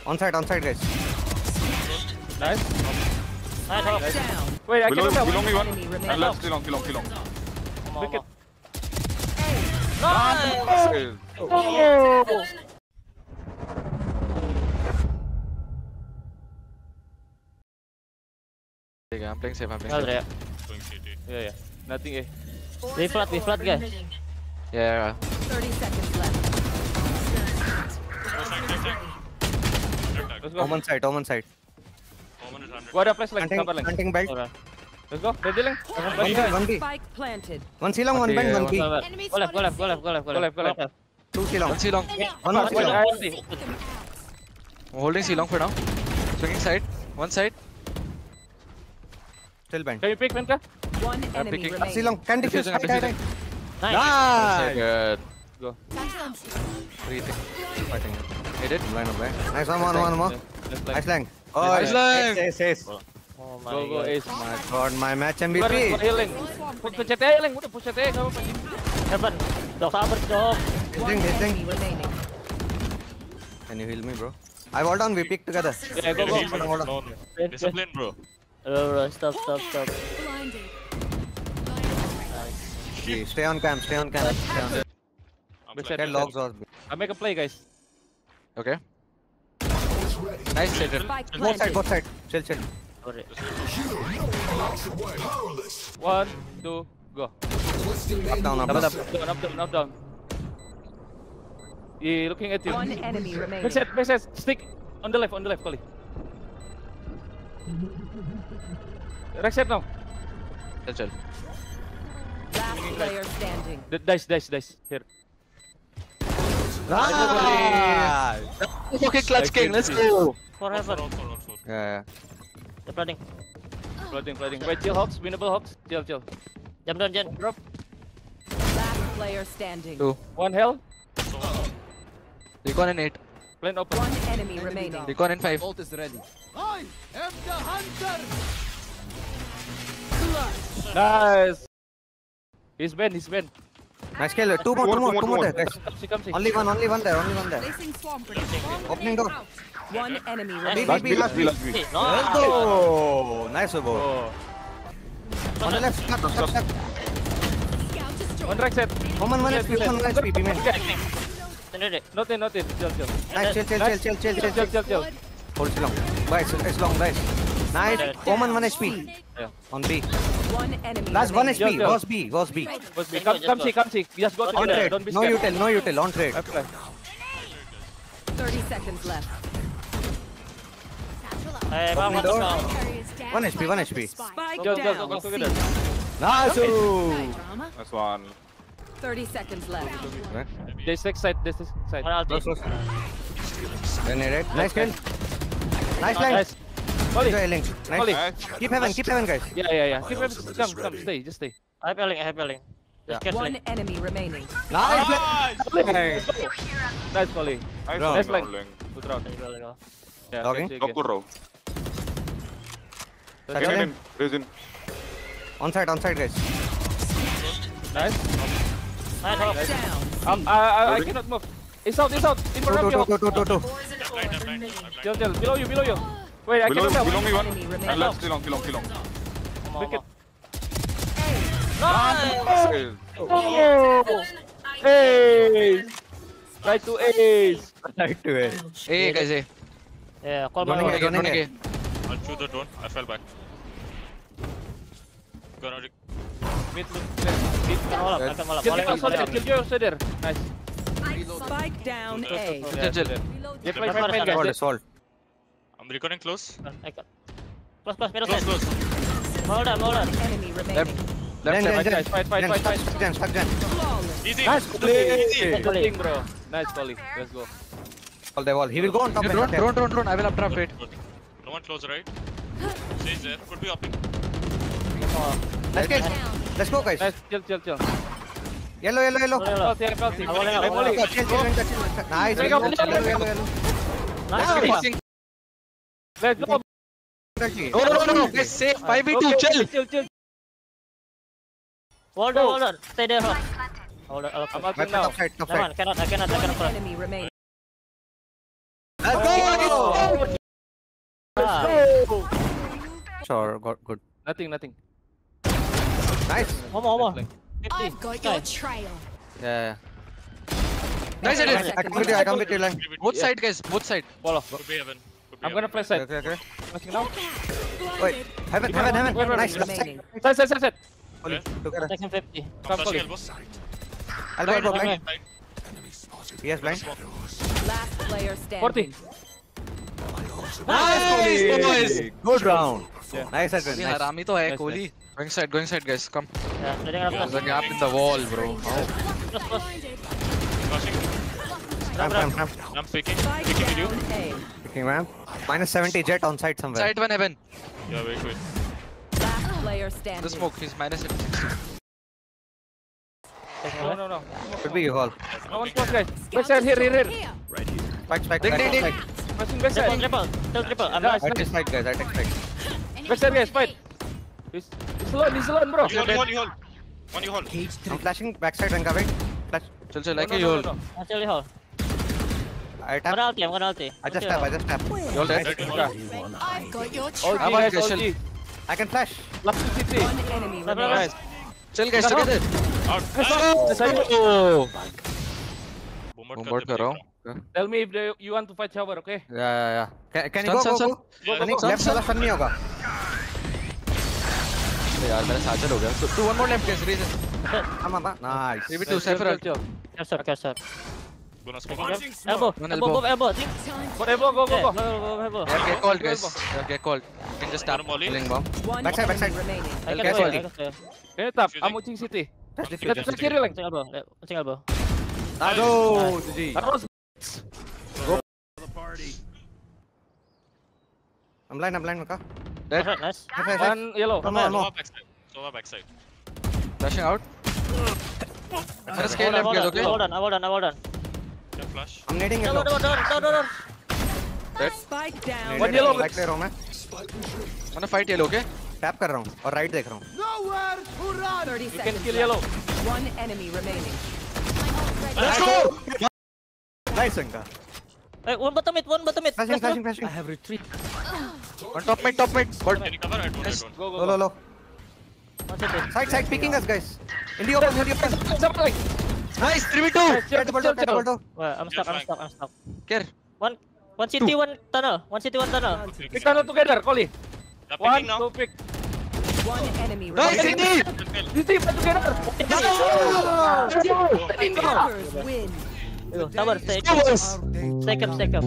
On side, guys. Nice. Nice. Wait, I Below can me one. And left, kill on. Pick it. Nice. Oh! I'm playing safe. Yeah. Yeah. Nothing, eh. We flat, guys. Yeah. 30 seconds left. Let's go. Omen side. Go ada flash like Planting belt. Alright. Let's go. Ready lang. One B. Spike planted. One C long, one bend, one B. Go left. 2 C long. One C long. One more C long. I'm holding C long for now. Swinging side. One side. Still bend. Can you pick, Venka? One enemy picking. remaining. C long. Can defuse. Right. Nice. Nice. Good. Go. Breathing. Fighting. Hit it. Line up there. Nice one more. Let's Nice lang. Nice lang. Ace. Oh my Go, god. ace. My god, my match Keluar, MVP. healing. Pencet aja, Leng. Udah pencet aja, enggak apa-apa. Heaven. Dok sabar, dok. One Hitting. enemy remaining. Can you heal me, bro? I wall down, we pick together. Yeah, go. Hold on. Discipline, bro. Bro, stop. Okay, stay on cam. I'm Beset. Get logs or I make a play, guys. Okay. Nice hit. Spike both planted. side. Chill. Sorry. 1, 2, go. Up down. He looking at you. One enemy remaining. Backside, stick. On the left, Kali. Right side now. Chill. Last player standing. The dice. Here. Okay, clutch king. Let's go. Forever. Yeah. They're planning. Flooding. Wait, chill, Hawks. Winnable, Hawks. Chill. Jump down, Jen. Drop. Last player standing. 2. 1 hell. Recon in 8. Plane open. One enemy remaining. Recon in 5. Ult is ready. Nice. He's banned. Nice kill. Two more there, guys. Come see. Only one there. Placing swarm grenade. Opening door. One enemy B. remaining. Last B. No. Let's go. Nice bro. Oh. On the left, step. One right side. One HP, B man. Nothing. Chill. Nice, chill. Hold it long. It's long, guys. Nice. Omen 1 HP. Yeah. On B. One enemy Last 1 remaining. HP. Was B. Come see. Just go On together. trade. Don't be No scared. util. On trade. Apply. 30 seconds left. Hey, bang, Opening door. bang. 1 HP. Spike Go down. together. Nice. That's one. 30 seconds left. This side. One ulti. Grenade. Nice kill. Nice line. Nice. Molly. Enjoy link. Molly. Nice. Keep heaven, guys. Yeah. Keep it. Come. Just stay. I have yelling. Just catch One link. enemy remaining. Nice. Nice, Molly. Nice like- rolling. Good round. There you go. Yeah. Logging. okay. Goku row. Touch Get him. in. Raise in. On side, guys. Nice. Nice, Hawk. Down. I cannot move. It's out. In front of you. Two. Chill. Below you. Wait, I Below cannot help. me one. Enemy remaining. And left, kill on. Come on, Pick it. Nice. Oh! Ace! Right to ace! Hey, guys, hey. Yeah, call Running my it, running Running it. A. I'll shoot the drone. I fell back. Gonna Mid. I can malap. Kill you also there. Nice. Spike down A. Chill. Yeah, play Record, main, Hold guys. it, salt. I'm recording close. Close, middle Close. side. Hold on. Enemy remaining. Then, Guys, fight. Stuck Jen. Easy. Nice, Easy. Good thing, bro. Nice, Collie. Let's go. All the wall. He will go on top. Drone. I will uptrap it. Good. No one close, right? Stays there. Could be upping. Let's go, guys. Nice, chill. Yellow. Healthy. Molly. Chill. Nice. Take Yellow. out. Nice. Let's go. No. Guys, safe. 5v2. Chill. Hold on. Stay there, Hawk. Hold on. I'm Okay. out now. Top side. Come on, I cannot One cross. enemy remaining. Let's go! or got good? Nothing. Nice. One more. 50. I've got your Nice. trail. Yeah. Nice, Ten Edit. I come with you, line. Both side, guys. Both side. Follow. Could be heaven. Could be I'm gonna heaven. flash side. Okay. Flashing now. Wait, heaven. Wait. Nice. remaining. Set. Only together. Second 50. Come, Flashing Colin. elbow. Elbow blind. Blind. Yes, blind. Last player 40. standing. Nice, boys. Good round. Yeah. Nice, Edwin. Kohli Nice. harami to hai, Nice, Kohli. Going side, guys. Come. Yeah, letting up. There's a gap in the wall, bro. Plus. Flashing. Ramp. I'm picking. Spike Picking with you. down A. Picking ramp. Minus 70 jet on site somewhere. Side one heaven. Yeah, wait. Last player standing. The smoke. He's minus it. No. Could be you all. No one close, guys. Backside here. Spike. Ding. Flashing backside. Triple. I'm Nice. I take spike, guys. I take spike. Backside, guys. Fight. He's alone, bro. You hold. One you hold. I'm flashing backside and covering. Flash. Chill. Like No. you hold. Actually, hold. I I'm tap. gonna ulti. I just tap. You all dead? I've got your OG, trail. guys. Question. OG. I can flash. Last CT. One enemy remaining. Nice. Chill, guys. Together. Out. Oh. Bombard Bombard कर रहा हूँ. Tell me if you want to fight shower, okay? Yeah. Can you Sun. go? Left वाला sun नहीं होगा. यार मेरा साचल हो गया. So one more left, guys. Reason. Nice. 3v2 Cypher. Chill. Capture. Gonna smoke. Elbow. One elbow. Elbow. Think. For elbow, go. Elbow. Yeah, get called, guys. Yeah, get called. You can just tap. One molly. Killing bomb. One Backside. enemy remaining. I can Careful. play. Can you tap? I'm watching CT. Let's carry lang. Watching elbow. Go. GG. Arrows. I'm blind, Maka. Dead. Nice. One yellow. One more. Sova backside. Flashing out. I'll scale left, guys. Okay. Hold on. Can flash. I'm needing it. Door. Dead. Spike down. One yellow. Right ले रहा हूँ मैं. Wanna fight yellow, okay? Tap कर रहा हूँ और right देख रहा हूँ. 30 You can seconds kill left. yellow. One enemy remaining. Let's go. Nice Anka. Hey, one bottom mid. Flashing. I have retreat. One top mid. God. Can you cover? I don't. Go. Low. One city. Side picking us, guys. In the open. Something. Nice. 3v2. Double door. Well, I'm stuck. Care. One city, one tunnel. We tunnel together, Collie. They're One, picking now. two, pick. One enemy Nice, remaining. Indy. CT, fight together. Attackers win. Tower, stay up.